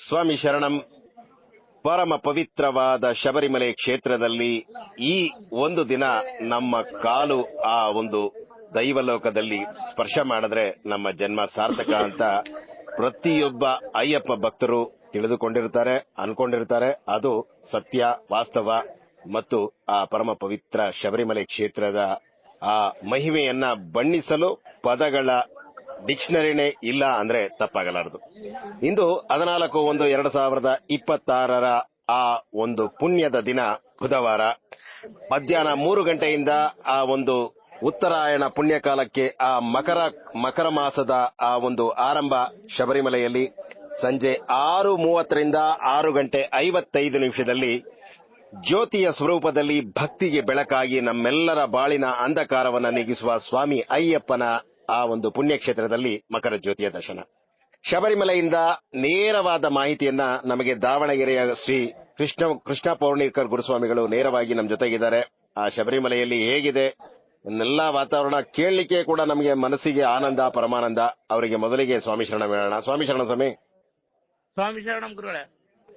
ಸ್ವಾಮಿ ಶರಣಂ. ಪರಮ ಪವಿತ್ರವಾದ ಶಬರಿಮಲೆ ಕ್ಷೇತ್ರದಲ್ಲಿ ಈ ಒಂದು ದಿನ ನಮ್ಮ ಕಾಲು ಆ ಒಂದು ದೈವಲೋಕದಲ್ಲಿ ಸ್ಪರ್ಶ ಮಾಡಿದ್ರೆ ನಮ್ಮ ಜನ್ಮ ಸಾರ್ಥಕ ಅಂತ ಪ್ರತಿಯೊಬ್ಬ ಅಯ್ಯಪ್ಪ ಭಕ್ತರು ತಿಳಿದುಕೊಂಡಿರ್ತಾರೆ, ಅನ್ಕೊಂಡಿರ್ತಾರೆ. ಅದು ಸತ್ಯ, ವಾಸ್ತವ ಮತ್ತು ಆ ಪರಮ ಪವಿತ್ರ ಶಬರಿಮಲೆ ಕ್ಷೇತ್ರದ ಆ ಮಹಿಮೆಯನ್ನ ಬಣ್ಣಿಸಲು ಪದಗಳ ಡಿಕ್ಷನರಿನೇ ಇಲ್ಲ ಅಂದ್ರೆ ತಪ್ಪಾಗಲಾರದು. ಇಂದು 14/1/2026 ಆ ಒಂದು ಪುಣ್ಯದ ದಿನ ಬುಧವಾರ ಮಧ್ಯಾಹ್ನ 3 ಗಂಟೆಯಿಂದ ಆ ಒಂದು ಉತ್ತರಾಯಣ ಪುಣ್ಯಕಾಲಕ್ಕೆ ಆ ಮಕರ ಮಾಸದ ಆ ಒಂದು ಆರಂಭ ಶಬರಿಮಲೆಯಲ್ಲಿ ಸಂಜೆ 6:30ರಿಂದ 6:55 ಜ್ಯೋತಿಯ ಸ್ವರೂಪದಲ್ಲಿ ಭಕ್ತಿಗೆ ಬೆಳಕಾಗಿ ನಮ್ಮೆಲ್ಲರ ಬಾಳಿನ ಅಂಧಕಾರವನ್ನು ನೀಗಿಸುವ ಸ್ವಾಮಿ ಅಯ್ಯಪ್ಪನ ಆ ಒಂದು ಪುಣ್ಯಕ್ಷೇತ್ರದಲ್ಲಿ ಮಕರ ಜ್ಯೋತಿಯ ದರ್ಶನ. ಶಬರಿಮಲೆಯಿಂದ ನೇರವಾದ ಮಾಹಿತಿಯನ್ನ ನಮಗೆ ದಾವಣಗೆರೆಯ ಶ್ರೀ ಕೃಷ್ಣ ಪೌರ್ಣಿಕರ್ ಗುರುಸ್ವಾಮಿಗಳು ನೇರವಾಗಿ ನಮ್ಮ ಜೊತೆಗಿದ್ದಾರೆ. ಆ ಶಬರಿಮಲೆಯಲ್ಲಿ ಹೇಗಿದೆ ಎಲ್ಲಾ ವಾತಾವರಣ ಕೇಳಲಿಕ್ಕೆ ಕೂಡ ನಮಗೆ ಮನಸ್ಸಿಗೆ ಆನಂದ, ಪರಮಾನಂದ. ಅವರಿಗೆ ಮೊದಲಿಗೆ ಸ್ವಾಮಿ ಶರಣ ಹೇಳೋಣ. ಸ್ವಾಮಿ ಶರಣ ಸ್ವಾಮಿ. ಸ್ವಾಮಿ ಶರಣಂ ಗುರುಗಳೇ.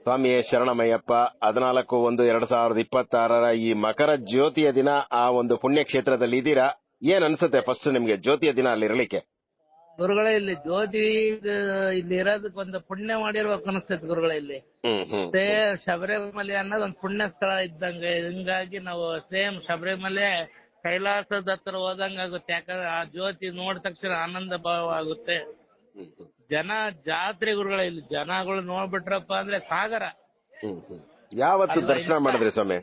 ಸ್ವಾಮಿಯೇ ಶರಣಮಯ್ಯಪ್ಪ. 14/1/2026 ಈ ಮಕರ ಜ್ಯೋತಿಯ ದಿನ ಆ ಒಂದು ಪುಣ್ಯಕ್ಷೇತ್ರದಲ್ಲಿ ಇದ್ದೀರಾ. ಏನ್ ಅನ್ಸುತ್ತೆ ಫಸ್ಟ್ ನಿಮ್ಗೆ ಜ್ಯೋತಿಯ ದಿನ ಅಲ್ಲಿ ಇರಲಿಕ್ಕೆ? ಗುರುಗಳೇ, ಇಲ್ಲಿ ಜ್ಯೋತಿ ಇಲ್ಲಿ ಇರೋದಕ್ಕೆ ಒಂದು ಪುಣ್ಯ ಮಾಡಿರ್ಬೇಕು ಅನಿಸ್ತೈತಿ ಗುರುಗಳೇ. ಇಲ್ಲಿ ಶಬರಿಮಲೆ ಅನ್ನೋದು ಒಂದು ಪುಣ್ಯ ಸ್ಥಳ ಇದ್ದಂಗೆ. ಹಿಂಗಾಗಿ ನಾವು ಸೇಮ್ ಶಬರಿಮಲೆ ಕೈಲಾಸದ ಹತ್ರ ಹೋದಂಗ ಆಗುತ್ತೆ. ಯಾಕಂದ್ರೆ ಆ ಜ್ಯೋತಿ ನೋಡಿದ ತಕ್ಷಣ ಆನಂದ ಭಾವ ಆಗುತ್ತೆ. ಜನ ಜಾತ್ರೆ ಗುರುಗಳೇ, ಇಲ್ಲಿ ಜನಗಳು ನೋಡ್ಬಿಟ್ರಪ್ಪ ಅಂದ್ರೆ ಸಾಗರ. ಯಾವತ್ತು ದರ್ಶನ ಮಾಡಿದ್ರಿ ಸ್ವಾಮಿ?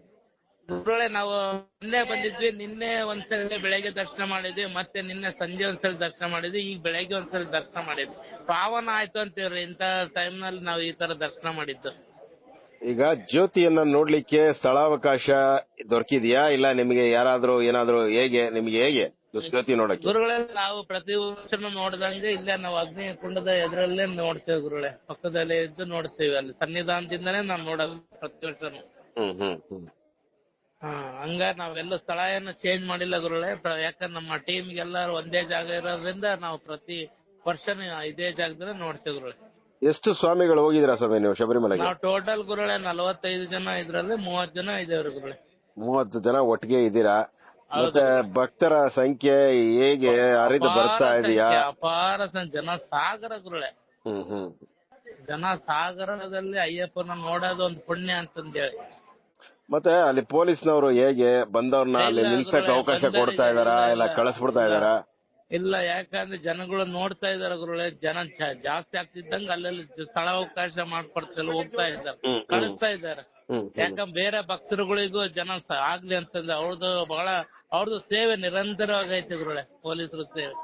ಗುರುಗಳೇ, ನಾವು ನಿನ್ನೆ ಬಂದಿದ್ವಿ. ನಿನ್ನೆ ಒಂದ್ಸಲ ಬೆಳಗ್ಗೆ ದರ್ಶನ ಮಾಡಿದ್ವಿ, ಮತ್ತೆ ನಿನ್ನೆ ಸಂಜೆ ಒಂದ್ಸಲ ದರ್ಶನ ಮಾಡಿದ್ವಿ, ಈಗ ಬೆಳಗ್ಗೆ ಒಂದ್ಸಲ ದರ್ಶನ ಮಾಡಿದ್ವಿ. ಪಾವನ ಆಯ್ತು ಅಂತೀವ್ರಿ ಇಂತ ಟೈಮ್ ನಲ್ಲಿ ನಾವು ಈ ತರ ದರ್ಶನ ಮಾಡಿದ್ದು. ಈಗ ಜ್ಯೋತಿಯನ್ನ ನೋಡ್ಲಿಕ್ಕೆ ಸ್ಥಳಾವಕಾಶ ದೊರಕಿದ್ಯಾ ಇಲ್ಲ ನಿಮಗೆ? ಯಾರಾದ್ರೂ ಏನಾದ್ರು ನಿಮ್ಗೆ ಹೇಗೆ ಜ್ಯೋತಿ ನೋಡಕ್ಕೆ? ಗುರುಗಳೇ, ನಾವು ಪ್ರತಿ ವರ್ಷನೂ ನೋಡಿದಂಗೆ ಇಲ್ಲೇ ನಾವು ಅಗ್ನಿ ಕುಂಡದ ಎದುರಲ್ಲೇ ನೋಡ್ತೇವೆ ಗುರುಗಳೇ. ಪಕ್ಕದಲ್ಲೇ ಇದ್ದು ನೋಡ್ತೇವೆ. ಅಲ್ಲಿ ಸನ್ನಿಧಾನದಿಂದನೇ ನಾವು ನೋಡೋದು ಪ್ರತಿ ವರ್ಷನೂ. ಹಂಗಾಗಿ ನಾವೆಲ್ಲ ಸ್ಥಳ ಏನು ಚೇಂಜ್ ಮಾಡಿಲ್ಲ ಗುರುಗಳೇ. ಯಾಕಂದ್ರೆ ನಮ್ಮ ಟೀಮ್ಗೆ ಎಲ್ಲಾರು ಒಂದೇ ಜಾಗ ಇರೋದ್ರಿಂದ ನಾವು ಪ್ರತಿ ವರ್ಷನೂ ಇದೇ ಜಾಗದಲ್ಲಿ ನೋಡ್ತೇವೆ ಗುರುಗಳೇ. ಎಷ್ಟು ಸ್ವಾಮಿಗಳು ಹೋಗಿದ್ದೀರಾ ಸ್ವಾಮಿ ನೀವು ಶಬರಿಮಲೆಗೆ? ನಾವು ಟೋಟಲ್ ಗುರುಗಳೇ 45 ಜನ, ಇದ್ರಲ್ಲಿ 30 ಜನ ಇದೇವ್ರಿ ಗುರುಗಳೇ. 30 ಜನ ಒಟ್ಟಿಗೆ ಇದ್ದೀರಾ. ಮತ್ತೆ ಭಕ್ತರ ಸಂಖ್ಯೆ ಹೇಗೆ ಹರಿದು ಬರ್ತಾ ಇದೆಯಾ? ಅಪಾರ ಜನ ಸಾಗರ ಗುರುಗಳೇ. ಜನ ಸಾಗರದಲ್ಲಿ ಅಯ್ಯಪ್ಪನ ನೋಡೋದು ಒಂದು ಪುಣ್ಯ ಅಂತಂದೇಳಿ. ಮತ್ತೆ ಅಲ್ಲಿ ಪೊಲೀಸ್ನವರು ಹೇಗೆ ಬಂದವ್ರನ್ನ ಅಲ್ಲಿ ನಿಲ್ಸಕ್ ಅವಕಾಶ ಕೊಡ್ತಾ ಇದಾರಾ ಇಲ್ಲ ಕಳಿಸ್ಬಿಡ್ತಾ ಇದಾರಾ? ಇಲ್ಲ, ಯಾಕಂದ್ರೆ ಜನಗಳು ನೋಡ್ತಾ ಇದಾರೆ ಗುರುಗಳೇ. ಜನ ಜಾಸ್ತಿ ಆಗ್ತಿದ್ದಂಗ ಅಲ್ಲೆಲ್ಲಿ ಸ್ಥಳಾವಕಾಶ ಮಾಡ್ಕೊಡ್ತಾ ಹೋಗ್ತಾ ಇದ್ದಾರೆ, ಕಳಿಸ್ತಾ ಇದ್ದಾರೆ. ಯಾಕಂದ್ರೆ ಬೇರೆ ಭಕ್ತರುಗಳಿಗೂ ಜನ ಆಗ್ಲಿ ಅಂತಂದ್ರೆ ಅವ್ರದ್ದು ಸೇವೆ ನಿರಂತರವಾಗೈತೆ ಗುರುಗಳೇ, ಪೊಲೀಸರು ಸೇವೆ.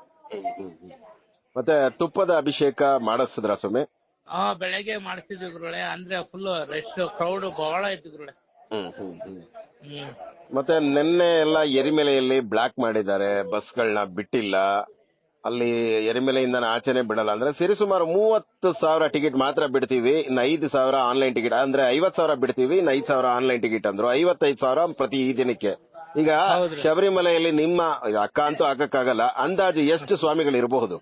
ಮತ್ತೆ ತುಪ್ಪದ ಅಭಿಷೇಕ ಮಾಡಿಸಿದ್ರ ಸ್ವಾಮಿ? ಬೆಳಗ್ಗೆ ಮಾಡಿಸಿದ್ವಿ ಗುರುಗಳೇ. ಅಂದ್ರೆ ಫುಲ್ ರಶ್ ಕ್ರೌಡ್ ಬಹಳ ಐತಿ ಗುರುಗಳೇ. ಮತ್ತೆ ನಿನ್ನೆ ಎಲ್ಲ ಎರಿಮೆಲೆಯಲ್ಲಿ ಬ್ಲಾಕ್ ಮಾಡಿದ್ದಾರೆ, ಬಸ್ಗಳನ್ನ ಬಿಟ್ಟಿಲ್ಲ. ಅಲ್ಲಿ ಎರಿಮೆಲೆಯಿಂದ ಆಚೆನೆ ಬಿಡಲ್ಲ. ಅಂದ್ರೆ ಸರಿಸುಮಾರು 30,000 ಟಿಕೆಟ್ ಮಾತ್ರ ಬಿಡ್ತೀವಿ, ಇನ್ನು 5,000 ಆನ್ಲೈನ್ ಟಿಕೆಟ್. ಅಂದ್ರೆ 50,000 ಬಿಡ್ತೀವಿ, ಇನ್ನು 5,000 ಆನ್ಲೈನ್ ಟಿಕೆಟ್ ಅಂದ್ರು. 55,000 ಪ್ರತಿ ದಿನಕ್ಕೆ. ಈಗ ಶಬರಿಮಲೆಯಲ್ಲಿ ನಿಮ್ಮ ಅಕ್ಕ ಅಂತೂ ಹಾಕಕ್ಕಾಗಲ್ಲ, ಅಂದಾಜು ಎಷ್ಟು ಸ್ವಾಮಿಗಳು ಇರಬಹುದು?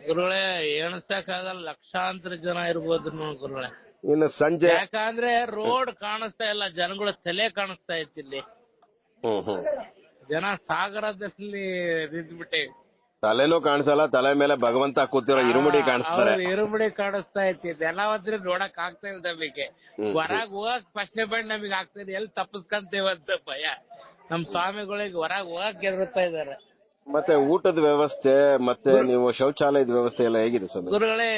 ಗುರುಗಳೇ, ಎಣಿಸಕ್ಕಾಗಲ್ಲ, ಲಕ್ಷಾಂತರ ಜನ ಇರ್ಬೋದು ಗುರುಗಳೇ. ಇನ್ನು ಸಂಜೆ ಯಾಕಂದ್ರೆ ರೋಡ್ ಕಾಣಿಸ್ತಾ ಇಲ್ಲ, ಜನಗಳ ತಲೆ ಕಾಣಿಸ್ತಾ ಇತ್ತು ಇಲ್ಲಿ. ಜನ ಸಾಗರದಲ್ಲಿ ನಿಂತ್ಬಿಟ್ಟೆ. ತಲೆನೂ ಕಾಣಿಸಲ್ಲ, ತಲೆ ಮೇಲೆ ಭಗವಂತ ಕೂತಿರೋ ಇರುಮುಡಿ ಕಾಣಿಸ್ತಾರೆ. ಇರುಮುಡಿ ಕಾಣಿಸ್ತಾ ಐತಿ. ಜನ ಹೋದ್ರೆ ನೋಡಕ್ ಆಗ್ತಾ ಇಲ್ಲ ನಮಗೆ. ಹೊರಗ್ ಹೋಗಕ್ ಪ್ರಶ್ನೆ ಬಂದ್ ನಮಗ್ ಆಗ್ತದೆ, ಎಲ್ಲಿ ತಪ್ಪಿಸ್ಕೊಂತೇವಂತ ಭಯ. ನಮ್ ಸ್ವಾಮಿಗಳಿಗೆ ಹೊರಗ್ ಹೋಗಕ್ ಗೆದ್ರುತ್ತಾ ಇದಾರೆ. ಮತ್ತೆ ಊಟದ ವ್ಯವಸ್ಥೆ ಮತ್ತೆ ನೀವು ಶೌಚಾಲಯದ ವ್ಯವಸ್ಥೆ ಎಲ್ಲ ಹೇಗಿದೆ ಸ್ವಾಮಿ? ಗುರುಗಳೇ,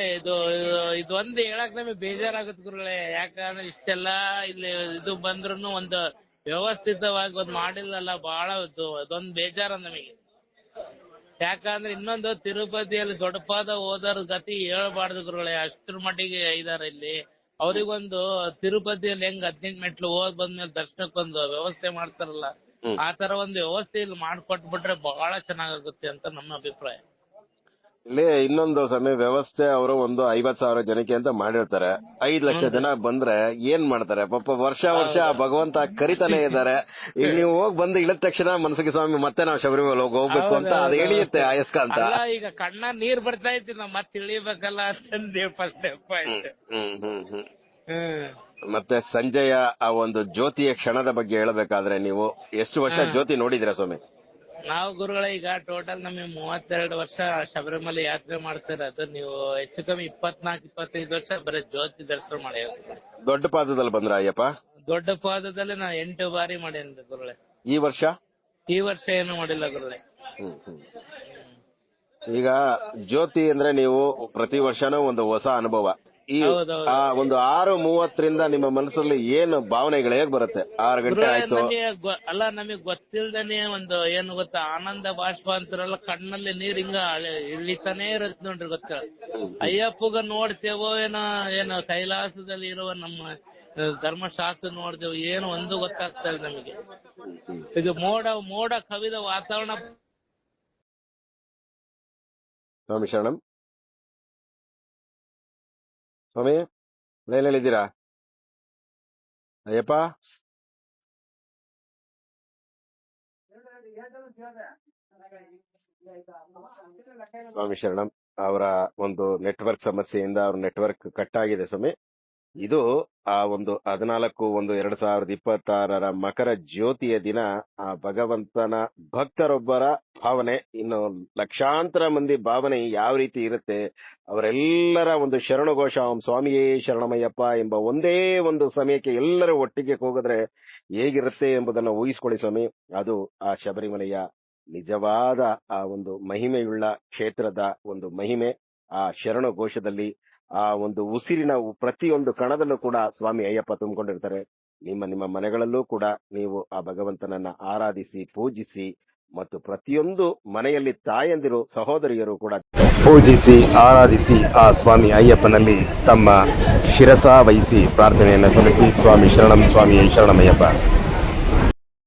ಇದೊಂದು ಹೇಳಕ್ ನಮಗೆ ಬೇಜಾರಾಗುತ್ತೆ ಗುರುಗಳೇ. ಯಾಕಂದ್ರೆ ಇಷ್ಟೆಲ್ಲ ಇಲ್ಲಿ ಇದು ಬಂದ್ರು ಒಂದು ವ್ಯವಸ್ಥಿತವಾಗಿ ಒಂದ್ ಮಾಡಿಲ್ಲಲ್ಲ, ಬಹಳ ಅದೊಂದು ಬೇಜಾರ ನಮಗೆ. ಯಾಕಂದ್ರೆ ಇನ್ನೊಂದು ತಿರುಪತಿಯಲ್ಲಿ ದೊಡ್ಡಪಾದ ಹೋದರ ಗತಿ ಹೇಳ್ಬಾರ್ದು ಗುರುಗಳೇ, ಅಷ್ಟ್ರ ಮಟ್ಟಿಗೆ ಇದಾರೆ ಇಲ್ಲಿ. ಅವ್ರಿಗೊಂದು ತಿರುಪತಿಯಲ್ಲಿ ಹೆಂಗ್ 18 ಮೆಟ್ಲು ಹೋದ್ ಬಂದ್ಮೇಲೆ ದರ್ಶನಕ್ಕೊಂದು ವ್ಯವಸ್ಥೆ ಮಾಡ್ತಾರಲ್ಲ, ಆ ತರ ಒಂದು ವ್ಯವಸ್ಥೆ ಇಲ್ಲಿ ಮಾಡ್ಕೊಟ್ಬಿಟ್ರೆ ಬಹಳ ಚೆನ್ನಾಗುತ್ತೆ ಅಂತ ನಮ್ಮ ಅಭಿಪ್ರಾಯ. ಇಲ್ಲಿ ಇನ್ನೊಂದು ಸಮಯ ವ್ಯವಸ್ಥೆ ಅವರು ಒಂದು 50,000 ಜನಕ್ಕೆ ಅಂತ ಮಾಡಿರ್ತಾರೆ. 5 ಲಕ್ಷ ಜನ ಬಂದ್ರೆ ಏನ್ ಮಾಡ್ತಾರೆ ಪಾಪ. ವರ್ಷ ಆ ಭಗವಂತ ಕರಿತಾನೆ ಇದ್ದಾರೆ. ಈಗ ನೀವು ಹೋಗಿ ಬಂದು ಇಳಿದ ತಕ್ಷಣ ಮನಸ್ಸಿಗೆ ಸ್ವಾಮಿ ಮತ್ತೆ ನಾವು ಶಬರಿಮಲೆ ಹೋಗ್ಬೇಕು ಅಂತ ಅದು ಎಳಿಯುತ್ತೆ ಅಯಸ್ಕಾಂತ. ಅಲ್ಲ, ಈಗ ಕಣ್ಣ ನೀರ್ ಬರ್ತಾ ಐತಿ, ನಾವ್ ಮತ್ತೆ ಇಳಿಬೇಕಲ್ಲ ಅಂತಂದೇವ್ ಫಸ್ಟ್ ಸ್ಟೆಪ್ ಆಯ್ತು. ಮತ್ತೆ ಸಂಜೆಯ ಆ ಒಂದು ಜ್ಯೋತಿಯ ಕ್ಷಣದ ಬಗ್ಗೆ ಹೇಳಬೇಕಾದ್ರೆ ನೀವು ಎಷ್ಟು ವರ್ಷ ಜ್ಯೋತಿ ನೋಡಿದಿರಾ ಸ್ವಾಮಿ? ನಾವು ಗುರುಗಳ ಈಗ ಟೋಟಲ್ ನಮಗೆ 32 ವರ್ಷ ಶಬರಿಮಲೆ ಯಾತ್ರೆ ಮಾಡ್ತಿರೋದು. ನೀವು ಹೆಚ್ಚು ಕಮ್ಮಿ 24-25 ವರ್ಷ ಬರೀ ಜ್ಯೋತಿ ದರ್ಶನ ಮಾಡಿ. ದೊಡ್ಡ ಪಾದದಲ್ಲಿ ಬಂದ್ರ ಅಯ್ಯಪ್ಪ? ದೊಡ್ಡ ಪಾದದಲ್ಲಿ ನಾ 8 ಬಾರಿ ಮಾಡೇನ್ರಿ ಗುರುಗಳೇ. ಈ ವರ್ಷ ಏನು ಮಾಡಿಲ್ಲ ಗುರುಗಳೇ. ಈಗ ಜ್ಯೋತಿ ಅಂದ್ರೆ ನೀವು ಪ್ರತಿ ವರ್ಷನೂ ಒಂದು ಹೊಸ ಅನುಭವ. ಈ ಆ ಒಂದು 6:30ರಿಂದ ನಿಮ್ಮ ಮನಸ್ಸಲ್ಲಿ ಏನು ಭಾವನೆಗಳು ಹೇಗ್ ಬರುತ್ತೆ? 6 ಗಂಟೆ ಆಯ್ತು ಅಲ್ಲ, ನಮಗ್ ಗೊತ್ತಿಲ್ದೇನೆ ಒಂದು ಏನು ಗೊತ್ತಾ, ಆನಂದ ಬಾಷ್ಪ ಅಂತಾರಲ್ಲ, ಕಣ್ಣಲ್ಲಿ ನೀರ್ ಹಿಂಗ ಇಳಿತಾನೆ ಇರತ್ ನೋಡ್ರಿ. ಗೊತ್ತ ಅಯ್ಯಪ್ಪಗ ನೋಡ್ತೇವೋ ಏನೋ ಕೈಲಾಸದಲ್ಲಿ ಇರುವ ನಮ್ಮ ಧರ್ಮಶಾಸ್ತ್ರ ನೋಡ್ತೇವೆ, ಏನು ಒಂದು ಗೊತ್ತಾಗ್ತಾ ಇಲ್ಲ ನಮಗೆ. ಇದು ಮೋಡ ಕವಿದ ವಾತಾವರಣ. ಸ್ವಾಮಿ ಶರಣಂ. ಸ್ವಾಮಿ ಲೈನಲ್ಲಿದ್ದೀರಾ? ಅಯ್ಯಪ್ಪ ಸ್ವಾಮಿ ಶರಣಂ. ಅವರ ಒಂದು ನೆಟ್ವರ್ಕ್ ಸಮಸ್ಯೆಯಿಂದ ಅವ್ರ ನೆಟ್ವರ್ಕ್ ಕಟ್ ಆಗಿದೆ ಸ್ವಾಮಿ. ಇದು ಆ ಒಂದು 14/1/2026 ಮಕರ ಜ್ಯೋತಿಯ ದಿನ ಆ ಭಗವಂತನ ಭಕ್ತರೊಬ್ಬರ ಭಾವನೆ, ಇನ್ನು ಲಕ್ಷಾಂತರ ಮಂದಿ ಭಾವನೆ ಯಾವ ರೀತಿ ಇರುತ್ತೆ, ಅವರೆಲ್ಲರ ಒಂದು ಶರಣಘೋಷ ಓಂ ಸ್ವಾಮಿಯೇ ಶರಣಮಯ್ಯಪ್ಪ ಎಂಬ ಒಂದೇ ಒಂದು ಸಮಯಕ್ಕೆ ಎಲ್ಲರೂ ಒಟ್ಟಿಗೆ ಹೋಗಿದ್ರೆ ಹೇಗಿರುತ್ತೆ ಎಂಬುದನ್ನು ಊಹಿಸ್ಕೊಳ್ಳಿ ಸ್ವಾಮಿ. ಅದು ಆ ಶಬರಿಮಲೆಯ ನಿಜವಾದ ಆ ಒಂದು ಮಹಿಮೆಯುಳ್ಳ ಕ್ಷೇತ್ರದ ಒಂದು ಮಹಿಮೆ. ಆ ಶರಣ ಘೋಷದಲ್ಲಿ ಆ ಒಂದು ಉಸಿರಿನ ಪ್ರತಿಯೊಂದು ಕಣದಲ್ಲೂ ಕೂಡ ಸ್ವಾಮಿ ಅಯ್ಯಪ್ಪ ತುಂಬಿಕೊಂಡಿರ್ತಾರೆ. ನಿಮ್ಮ ಮನೆಗಳಲ್ಲೂ ಕೂಡ ನೀವು ಆ ಭಗವಂತನನ್ನ ಆರಾಧಿಸಿ ಪೂಜಿಸಿ, ಮತ್ತು ಪ್ರತಿಯೊಂದು ಮನೆಯಲ್ಲಿ ತಾಯಂದಿರು ಸಹೋದರಿಯರು ಕೂಡ ಪೂಜಿಸಿ ಆರಾಧಿಸಿ ಆ ಸ್ವಾಮಿ ಅಯ್ಯಪ್ಪನಲ್ಲಿ ತಮ್ಮ ಶಿರಸ ವಹಿಸಿ ಪ್ರಾರ್ಥನೆಯನ್ನು ಸಲ್ಲಿಸಿ. ಸ್ವಾಮಿ ಶರಣಂ, ಸ್ವಾಮಿ ಶರಣಮಯ್ಯಪ್ಪ.